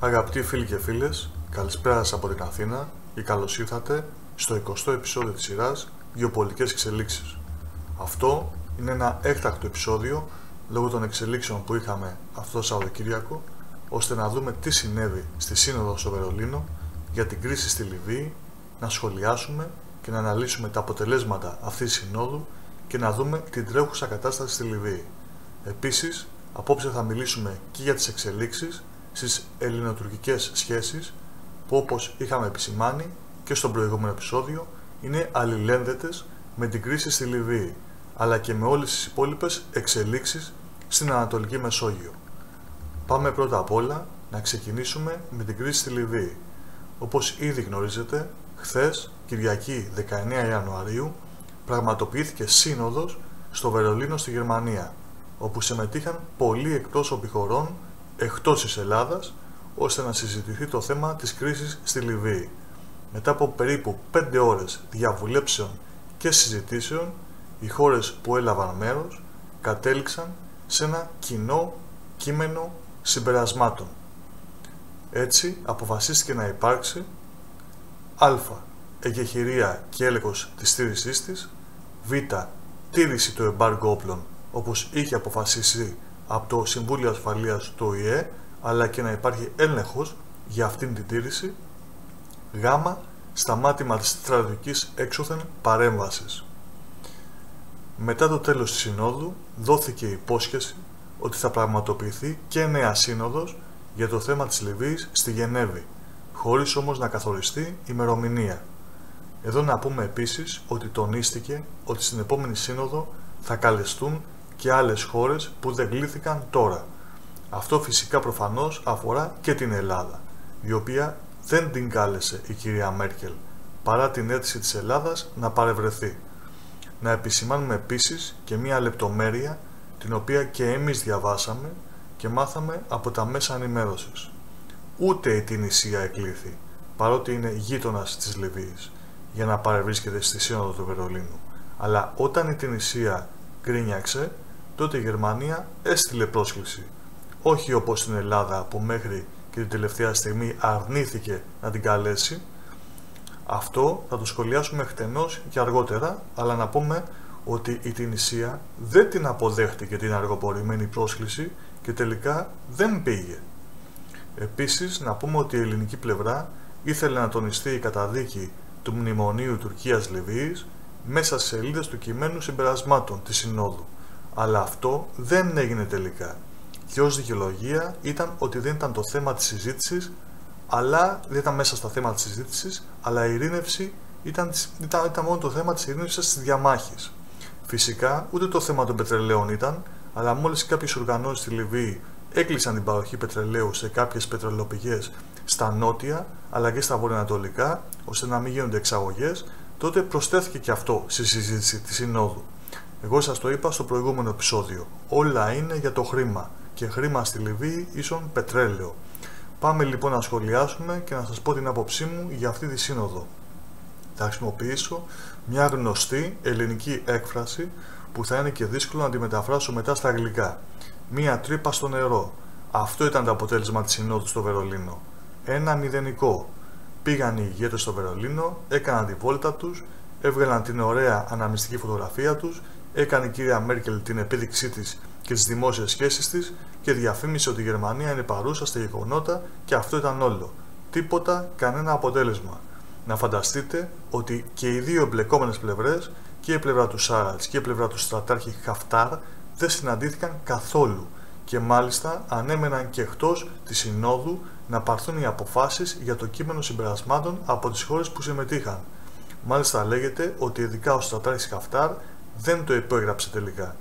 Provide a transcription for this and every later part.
Αγαπητοί φίλοι και φίλες, καλησπέρα σας από την Αθήνα και καλώς ήρθατε στο 20ο επεισόδιο της σειράς Γεωπολιτικές εξελίξεις. Αυτό είναι ένα έκτακτο επεισόδιο λόγω των εξελίξεων που είχαμε αυτό το Σαββατοκύριακο, ώστε να δούμε τι συνέβη στη Σύνοδο στο Βερολίνο για την κρίση στη Λιβύη, να σχολιάσουμε και να αναλύσουμε τα αποτελέσματα αυτής της συνόδου και να δούμε την τρέχουσα κατάσταση στη Λιβύη. Επίσης, απόψε θα μιλήσουμε και για τις εξελίξεις στις ελληνοτουρκικές σχέσεις που, όπως είχαμε επισημάνει και στο προηγούμενο επεισόδιο, είναι αλληλένδετες με την κρίση στη Λιβύη, αλλά και με όλες τις υπόλοιπες εξελίξεις στην Ανατολική Μεσόγειο. Πάμε πρώτα απ' όλα να ξεκινήσουμε με την κρίση στη Λιβύη. Όπως ήδη γνωρίζετε, χθες, Κυριακή 19 Ιανουαρίου, πραγματοποιήθηκε σύνοδος στο Βερολίνο στη Γερμανία, όπου συμμετείχαν πολλοί εκπρόσωποι χωρών εκτός της Ελλάδας, ώστε να συζητηθεί το θέμα της κρίσης στη Λιβύη. Μετά από περίπου 5 ώρες διαβουλεύσεων και συζητήσεων, οι χώρες που έλαβαν μέρος κατέληξαν σε ένα κοινό κείμενο συμπερασμάτων. Έτσι αποφασίστηκε να υπάρξει α. εγκεχηρία και έλεγχος της στήρησής της, β. τήρηση του εμπάργου όπλων όπως είχε αποφασίσει από το Συμβούλιο Ασφαλείας του ΟΗΕ, αλλά και να υπάρχει έλεγχος για αυτήν την τήρηση, γ. σταμάτημα της στρατιωτικής έξωθεν παρέμβασης. Μετά το τέλος της Συνόδου δόθηκε η υπόσχεση ότι θα πραγματοποιηθεί και νέα σύνοδος για το θέμα της Λιβύης στη Γενέβη, χωρίς όμως να καθοριστεί ημερομηνία. Εδώ να πούμε επίσης ότι τονίστηκε ότι στην επόμενη σύνοδο θα καλεστούν και άλλες χώρες που δεν κλήθηκαν τώρα. Αυτό φυσικά προφανώς αφορά και την Ελλάδα, η οποία δεν την κάλεσε η κυρία Μέρκελ, παρά την αίτηση της Ελλάδας να παρευρεθεί. Να επισημάνουμε επίσης και μία λεπτομέρεια, την οποία και εμείς διαβάσαμε και μάθαμε από τα μέσα ενημέρωσης. Ούτε η Τινησία εκλήθη, παρότι είναι γείτονας της Λιβύης, για να παρευρίσκεται στη Σύνοδο του Βερολίνου. Αλλά όταν η Τινησία γκρίνιαξε, τότε η Γερμανία έστειλε πρόσκληση. Όχι όπως στην Ελλάδα που μέχρι και την τελευταία στιγμή αρνήθηκε να την καλέσει. Αυτό θα το σχολιάσουμε εκτενώς και αργότερα, αλλά να πούμε ότι η Τινησία δεν την αποδέχτηκε την αργοπορημένη πρόσκληση και τελικά δεν πήγε. Επίσης να πούμε ότι η ελληνική πλευρά ήθελε να τονιστεί η καταδίκη του Μνημονίου Τουρκίας-Λιβύης μέσα στις σελίδες του κειμένου συμπερασμάτων της Συνόδου, αλλά αυτό δεν έγινε τελικά και ως δικαιολογία ήταν ότι δεν ήταν το θέμα της συζήτησης, αλλά δεν ήταν μέσα στα θέματα της συζήτησης, αλλά η ειρήνευση ήταν μόνο το θέμα της ειρήνευσης της διαμάχης. Φυσικά ούτε το θέμα των πετρελαίων ήταν, αλλά μόλις κάποιες οργανώσεις στη Λιβύη έκλεισαν την παροχή πετρελαίου σε κάποιες πετρελαιοπηγές στα νότια αλλά και στα βορειοανατολικά, ώστε να μην γίνονται εξαγωγές, τότε προσθέθηκε και αυτό στη συζήτηση της Συνόδου. Εγώ σας το είπα στο προηγούμενο επεισόδιο. Όλα είναι για το χρήμα και χρήμα στη Λιβύη ίσον πετρέλαιο. Πάμε λοιπόν να σχολιάσουμε και να σας πω την άποψή μου για αυτή τη σύνοδο. Θα χρησιμοποιήσω μια γνωστή ελληνική έκφραση που θα είναι και δύσκολο να τη μεταφράσω μετά στα αγγλικά. Μία τρύπα στο νερό. Αυτό ήταν το αποτέλεσμα της συνόδου στο Βερολίνο. Ένα μηδενικό. Πήγαν οι ηγέτες στο Βερολίνο, έκαναν τη βόλτα τους, έβγαλαν την ωραία αναμνηστική φωτογραφία τους, έκανε η κυρία Μέρκελ την επίδειξή της και τις δημόσιες σχέσεις της και διαφήμισε ότι η Γερμανία είναι παρούσα στα γεγονότα και αυτό ήταν όλο. Τίποτα, κανένα αποτέλεσμα. Να φανταστείτε ότι και οι δύο εμπλεκόμενες πλευρές, και η πλευρά του Σάρατς και η πλευρά του στρατάρχη Χαφτάρ, δεν συναντήθηκαν καθόλου και μάλιστα ανέμεναν και εκτός της Συνόδου να πάρθουν οι αποφάσεις για το κείμενο συμπερασμάτων από τις χώρες που συμμετείχαν. Μάλιστα λέγεται ότι ειδικά ο στρατάρχης Χαφτάρ δεν το υπέγραψε τελικά.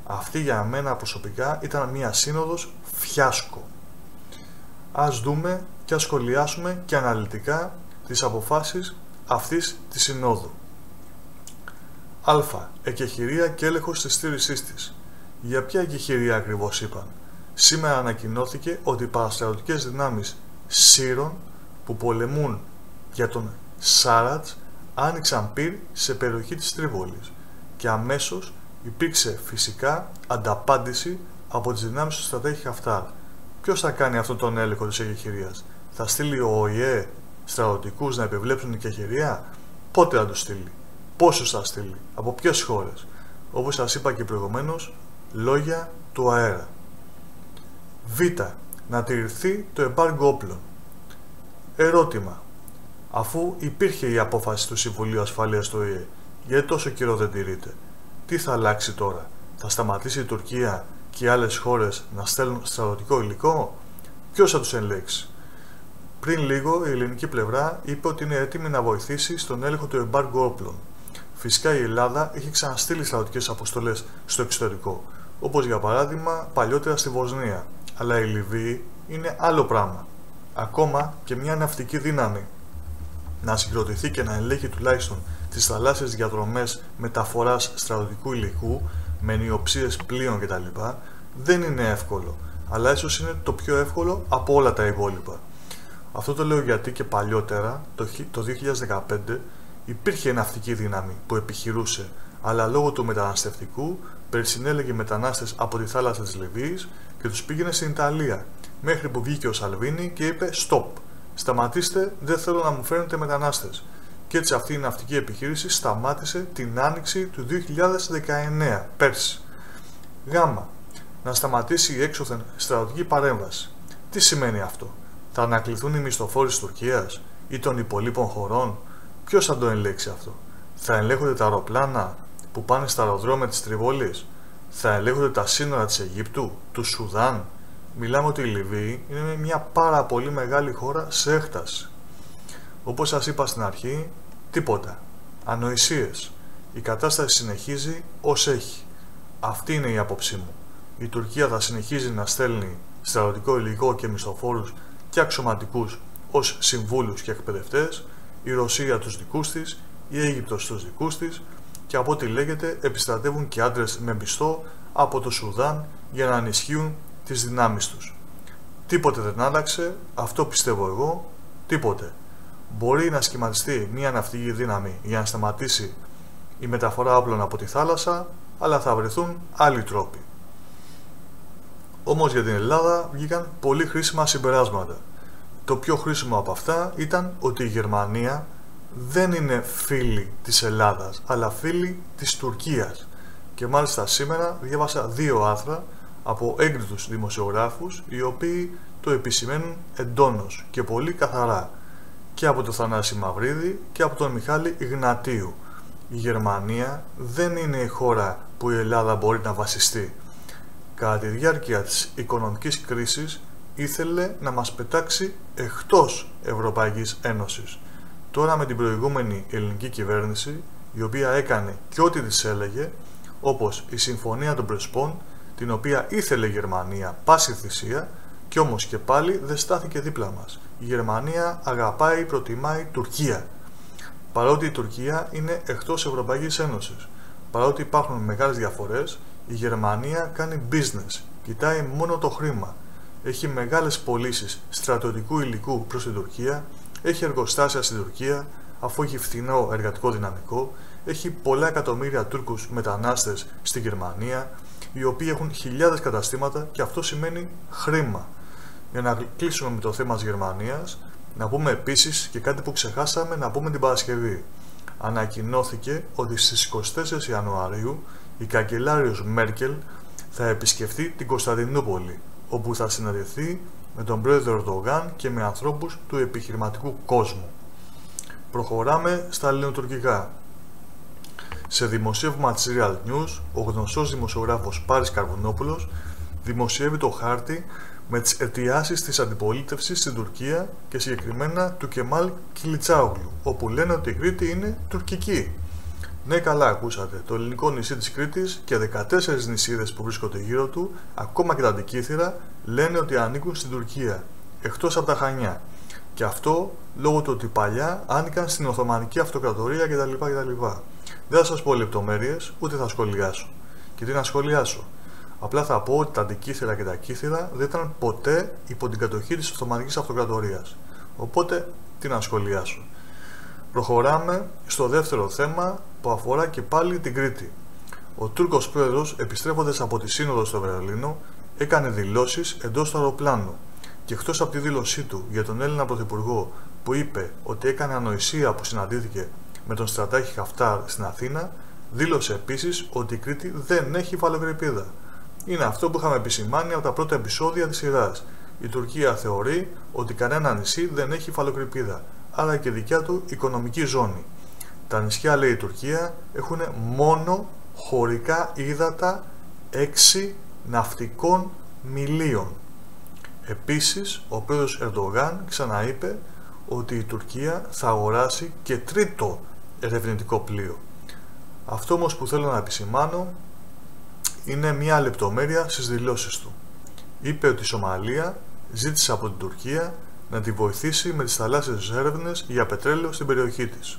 Αυτή για μένα προσωπικά ήταν μια σύνοδος φιάσκο. Ας δούμε και ας σχολιάσουμε και αναλυτικά τις αποφάσεις αυτής της Συνόδου. Α. Εκεχηρία και έλεγχος της στήρησής της. Για ποια εκεχηρία ακριβώς είπαν? Σήμερα ανακοινώθηκε ότι οι παραστρατιωτικές δυνάμεις Σύρων που πολεμούν για τον Σάρατς άνοιξαν πυρ σε περιοχή της Τρίπολης και αμέσως υπήρξε φυσικά ανταπάντηση από τις δυνάμεις του στρατέχη Χαφτάρ. ποιος θα κάνει αυτόν τον έλεγχο της εκεχηρίας? Θα στείλει ο ΟΗΕ στρατιωτικούς να επιβλέψουν την εκεχηρία? Πότε θα τους στείλει? Πόσους θα στείλει? Από ποιες χώρες? Όπως σας είπα και προηγουμένως, λόγια του αέρα. Β. Να τηρηθεί το εμπάργκο όπλων. Ερώτημα. Αφού υπήρχε η απόφαση του Συμβουλίου Ασφαλείας του ΟΗΕ, γιατί τόσο καιρό δεν τηρείται? Τι θα αλλάξει τώρα? Θα σταματήσει η Τουρκία και οι άλλες χώρες να στέλνουν στρατιωτικό υλικό? Ποιος θα τους ελέγξει? Πριν λίγο η ελληνική πλευρά είπε ότι είναι έτοιμη να βοηθήσει στον έλεγχο του εμπάργκου όπλων. Φυσικά η Ελλάδα έχει ξαναστείλει στρατιωτικές αποστολές στο εξωτερικό, όπως για παράδειγμα παλιότερα στη Βοσνία, αλλά η Λιβύη είναι άλλο πράγμα. Ακόμα και μια ναυτική δύναμη να συγκροτηθεί και να ελέγχει τουλάχιστον τις θαλάσσιες διαδρομές μεταφοράς στρατιωτικού υλικού με νιοψίες πλοίων κτλ. Δεν είναι εύκολο, αλλά ίσως είναι το πιο εύκολο από όλα τα υπόλοιπα. Αυτό το λέω γιατί και παλιότερα, το 2015, υπήρχε ναυτική δύναμη που επιχειρούσε, αλλά λόγω του μεταναστευτικού περισυνέλεγε μετανάστες από τη θάλασσα της Λιβύης και τους πήγαινε στην Ιταλία, μέχρι που βγήκε ο Σαλβίνι και είπε «Stop! Σταματήστε, δεν θέλω να μου φέρνετε μετανάστες». Και έτσι αυτή η ναυτική επιχείρηση σταμάτησε την άνοιξη του 2019, πέρσι. Γ. Να σταματήσει η έξωθεν στρατιωτική παρέμβαση. Τι σημαίνει αυτό? Θα ανακληθούν οι μισθοφόροι της Τουρκίας ή των υπολείπων χωρών? Ποιος θα το ελέγξει αυτό? Θα ελέγχονται τα αεροπλάνα που πάνε στα αεροδρόμια της Τριβόλης? Θα ελέγχονται τα σύνορα της Αιγύπτου, του Σουδάν? Μιλάμε ότι η Λιβύη είναι μια πάρα πολύ μεγάλη χώρα σε έκταση. Όπως σας είπα στην αρχή, τίποτα. Ανοησίες. Η κατάσταση συνεχίζει ως έχει. Αυτή είναι η άποψή μου. Η Τουρκία θα συνεχίζει να στέλνει στρατιωτικό υλικό και μισθοφόρους και αξιωματικούς ως συμβούλους και εκπαιδευτές, η Ρωσία τους δικούς της, η Αίγυπτος τους δικούς της και από ό,τι λέγεται επιστρατεύουν και άντρες με μισθό από το Σουδάν για να ενισχύουν τις δυνάμεις τους. Τίποτε δεν άλλαξε, αυτό πιστεύω εγώ, τίποτε. Μπορεί να σχηματιστεί μια ναυτική δύναμη για να σταματήσει η μεταφορά όπλων από τη θάλασσα, αλλά θα βρεθούν άλλοι τρόποι. Όμως για την Ελλάδα βγήκαν πολύ χρήσιμα συμπεράσματα. Το πιο χρήσιμο από αυτά ήταν ότι η Γερμανία δεν είναι φίλη της Ελλάδας, αλλά φίλη της Τουρκίας. Και μάλιστα σήμερα διάβασα 2 άρθρα από έγκριτους δημοσιογράφους, οι οποίοι το επισημαίνουν εντόνως και πολύ καθαρά, και από τον Θανάση Μαυρίδη και από τον Μιχάλη Ιγνατίου. Η Γερμανία δεν είναι η χώρα που η Ελλάδα μπορεί να βασιστεί. Κατά τη διάρκεια της οικονομικής κρίσης ήθελε να μας πετάξει εκτός Ευρωπαϊκής Ένωσης. Τώρα με την προηγούμενη ελληνική κυβέρνηση, η οποία έκανε και ό,τι της έλεγε, όπως η Συμφωνία των Πρεσπών, την οποία ήθελε η Γερμανία πάση θυσία, και όμως και πάλι δεν στάθηκε δίπλα μας. Η Γερμανία αγαπάει, προτιμάει Τουρκία. Παρότι η Τουρκία είναι εκτός Ευρωπαϊκής Ένωσης, παρότι υπάρχουν μεγάλες διαφορές, η Γερμανία κάνει business, κοιτάει μόνο το χρήμα. Έχει μεγάλες πωλήσεις στρατιωτικού υλικού προς την Τουρκία, έχει εργοστάσια στην Τουρκία, αφού έχει φθηνό εργατικό δυναμικό, έχει πολλά εκατομμύρια Τούρκους μετανάστες στη Γερμανία, οι οποίοι έχουν χιλιάδες καταστήματα και αυτό σημαίνει χρήμα. Για να κλείσουμε με το θέμα της Γερμανίας, να πούμε επίσης και κάτι που ξεχάσαμε να πούμε την Παρασκευή. Ανακοινώθηκε ότι στις 24 Ιανουαρίου η καγκελάριος Μέρκελ θα επισκεφτεί την Κωνσταντινούπολη, όπου θα συναντηθεί με τον πρόεδρο Ερντογάν και με ανθρώπους του επιχειρηματικού κόσμου. Προχωράμε στα ελληνοτουρκικά. Σε δημοσίευμα της Real News, ο γνωστός δημοσιογράφος Πάρης Καρβουνόπουλος δημοσιεύει το χάρτη με τις αιτιάσεις της αντιπολίτευσης στην Τουρκία και συγκεκριμένα του Κεμάλ Κιλιτσάογλου, όπου λένε ότι η Κρήτη είναι τουρκική. Ναι, καλά ακούσατε, το ελληνικό νησί της Κρήτης και 14 νησίδες που βρίσκονται γύρω του, ακόμα και τα Αντικήθυρα, λένε ότι ανήκουν στην Τουρκία, εκτός από τα Χανιά. Και αυτό λόγω του ότι παλιά άνοικαν στην Οθωμανική Αυτοκρατορία κτλ. Δεν θα σας πω λεπτομέρειες, ούτε θα σχολιάσω. Και τι να σχολιάσω? Απλά θα πω ότι τα Αντικήθυρα και τα Κύθυρα δεν ήταν ποτέ υπό την κατοχή της Οθωμανικής Αυτοκρατορίας. Οπότε, τι να σχολιάσω. Προχωράμε στο δεύτερο θέμα που αφορά και πάλι την Κρήτη. Ο Τούρκος πρόεδρος, επιστρέφοντας από τη Σύνοδο στο Βερολίνο, έκανε δηλώσεις εντός του αεροπλάνου και εκτός από τη δήλωσή του για τον Έλληνα Πρωθυπουργό που είπε ότι έκανε ανοησία που συναντήθηκε με τον στρατάρχη Χαφτάρ στην Αθήνα, δήλωσε επίσης ότι η Κρήτη δεν έχει υφαλοκρηπίδα. Είναι αυτό που είχαμε επισημάνει από τα πρώτα επεισόδια της σειράς. Η Τουρκία θεωρεί ότι κανένα νησί δεν έχει υφαλοκρηπίδα, άρα και δικιά του οικονομική ζώνη. Τα νησιά, λέει η Τουρκία, έχουν μόνο χωρικά ύδατα 6 ναυτικών μιλίων. Επίσης, ο πρόεδρος Ερντογάν ξαναείπε ότι η Τουρκία θα αγοράσει και τρίτο ερευνητικό πλοίο. Αυτό όμως που θέλω να επισημάνω είναι μια λεπτομέρεια στις δηλώσεις του. Είπε ότι η Σομαλία ζήτησε από την Τουρκία να τη βοηθήσει με τις θαλάσσιες έρευνες για πετρέλαιο στην περιοχή της.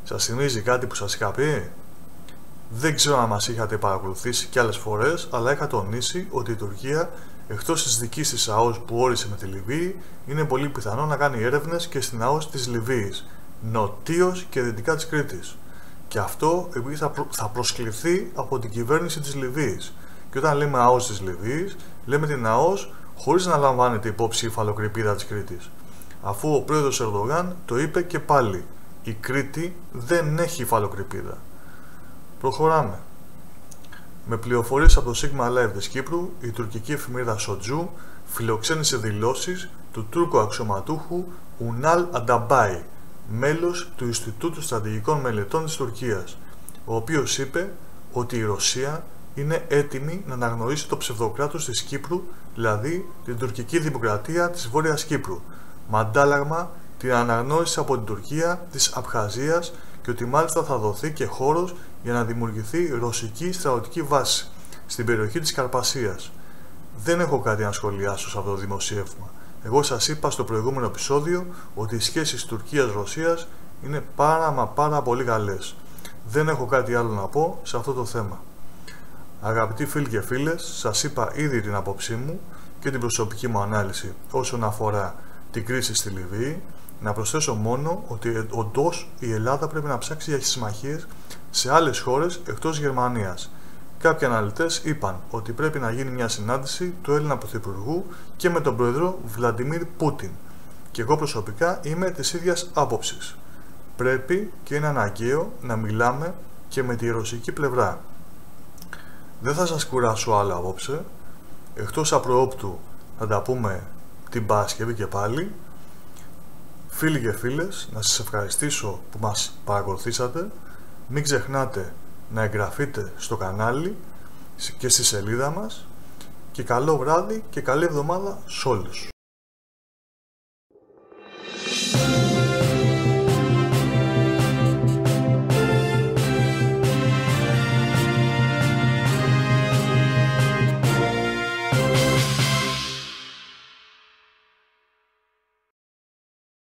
Σας θυμίζει κάτι που σας είχα πει? Δεν ξέρω αν μας είχατε παρακολουθήσει κι άλλες φορές, αλλά είχα τονίσει ότι η Τουρκία, εκτός της δικής της ΑΟΣ που όρισε με τη Λιβύη, είναι πολύ πιθανό να κάνει έρευνες και στην ΑΟΣ της Λιβύης, νοτίως και δυτικά της Κρήτης. Και αυτό επειδή θα προσκληθεί από την κυβέρνηση της Λιβύης. Και όταν λέμε ΑΟΣ της Λιβύης, λέμε την ΑΟΣ χωρίς να λαμβάνεται υπόψη η υφαλοκρηπίδα της Κρήτης. Αφού ο πρόεδρος Ερντογάν το είπε και πάλι, η Κρήτη δεν έχει υφαλοκρηπίδα. Προχωράμε. Με πληροφορίες από το Sigma Live της Κύπρου, η τουρκική εφημερίδα Σοτζού φιλοξένησε δηλώσεις του Τούρκου αξιωματούχου Ουνάλ Ανταμπάι, μέλος του Ινστιτούτου Στρατηγικών Μελετών της Τουρκίας, ο οποίος είπε ότι η Ρωσία είναι έτοιμη να αναγνωρίσει το ψευδοκράτος της Κύπρου, δηλαδή την τουρκική δημοκρατία της Βόρειας Κύπρου, με αντάλλαγμα την αναγνώριση από την Τουρκία της Απχαζίας και ότι μάλιστα θα δοθεί και χώρος για να δημιουργηθεί ρωσική στρατιωτική βάση στην περιοχή της Καρπασίας. Δεν έχω κάτι να σχολιάσω σε αυτό το δημοσίευμα. Εγώ σας είπα στο προηγούμενο επεισόδιο ότι οι σχέσεις Τουρκίας-Ρωσίας είναι πάρα πολύ καλές. Δεν έχω κάτι άλλο να πω σε αυτό το θέμα. Αγαπητοί φίλοι και φίλες, σας είπα ήδη την άποψή μου και την προσωπική μου ανάλυση όσον αφορά την κρίση στη Λιβύη. Να προσθέσω μόνο ότι όντως η Ελλάδα πρέπει να ψάξει για συμμαχίες σε άλλες χώρες εκτός Γερμανίας. Κάποιοι αναλυτές είπαν ότι πρέπει να γίνει μια συνάντηση του Έλληνα Πρωθυπουργού και με τον πρόεδρο Βλαντιμίρ Πούτιν. Και εγώ προσωπικά είμαι της ίδιας άποψης. Πρέπει και είναι αναγκαίο να μιλάμε και με τη ρωσική πλευρά. Δεν θα σας κουράσω άλλο απόψε. Εκτός απροόπτου θα τα πούμε την Παρασκευή και πάλι. Φίλοι και φίλες, να σας ευχαριστήσω που μας παρακολουθήσατε. Μην ξεχνάτε να εγγραφείτε στο κανάλι και στη σελίδα μας και καλό βράδυ και καλή εβδομάδα σε όλους.